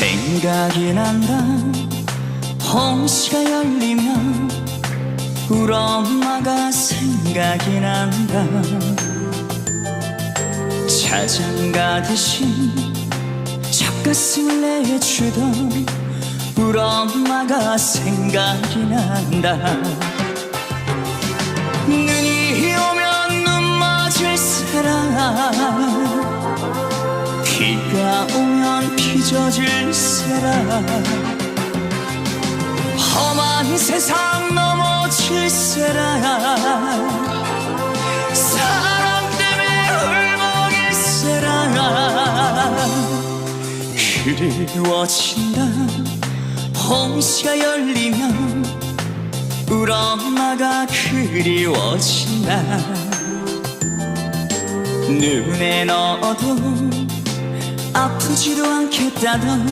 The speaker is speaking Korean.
생각이 난다. 홍시가 열리면 우리 엄마가 생각이 난다. 짜장 가듯이 젖가슴을 내주던 우리 엄마가 생각이 난다. 눈이 오면 눈 맞을 사람, 비가 오면 비 젖을 사람, 험한 세상 넘어질 사람, 사랑 때문에 울먹일 사람. 그리워진다. 홍시가 열리면 우리 엄마가 그리워진다. 눈에 넣어도 아프지도 않겠다던